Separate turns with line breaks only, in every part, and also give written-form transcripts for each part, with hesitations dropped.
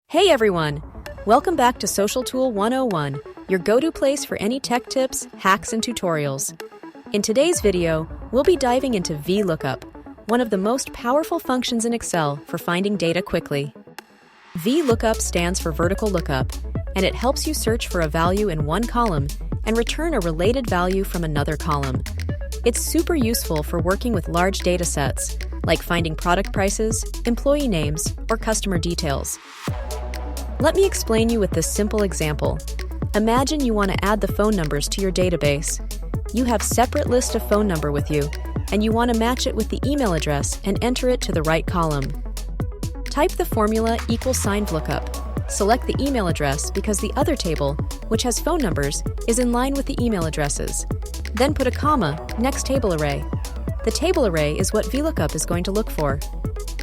Hey everyone! Welcome back to Social Tool 101, your go-to place for any tech tips, hacks, and tutorials. In today's video, we'll be diving into VLOOKUP, one of the most powerful functions in Excel for finding data quickly. VLOOKUP stands for vertical lookup, and it helps you search for a value in one column and return a related value from another column. It's super useful for working with large data sets, like finding product prices, employee names, or customer details. Let me explain you with this simple example. Imagine you want to add the phone numbers to your database. You have separate list of phone number with you, and you want to match it with the email address and enter it to the right column. Type the formula =VLOOKUP. Select the email address because the other table, which has phone numbers, is in line with the email addresses. Then put a comma next table array. The table array is what VLOOKUP is going to look for.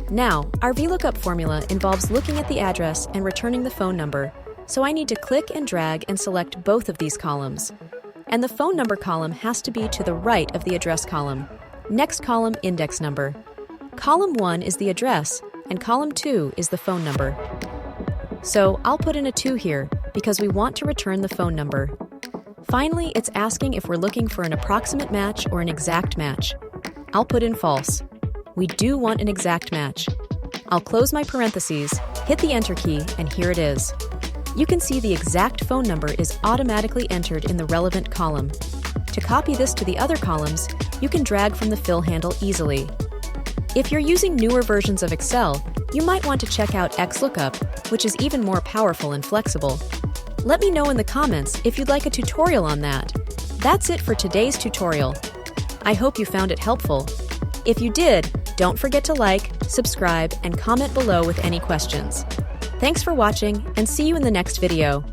Now, our VLOOKUP formula involves looking at the address and returning the phone number, so I need to click and drag and select both of these columns. And the phone number column has to be to the right of the address column. Next column, index number. Column 1 is the address, and column 2 is the phone number. So I'll put in a 2 here, because we want to return the phone number. Finally, it's asking if we're looking for an approximate match or an exact match. I'll put in false. We do want an exact match. I'll close my parentheses, hit the Enter key, and here it is. You can see the exact phone number is automatically entered in the relevant column. To copy this to the other columns, you can drag from the fill handle easily. If you're using newer versions of Excel, you might want to check out XLOOKUP, which is even more powerful and flexible. Let me know in the comments if you'd like a tutorial on that. That's it for today's tutorial. I hope you found it helpful. If you did, don't forget to like, subscribe, and comment below with any questions. Thanks for watching, and see you in the next video.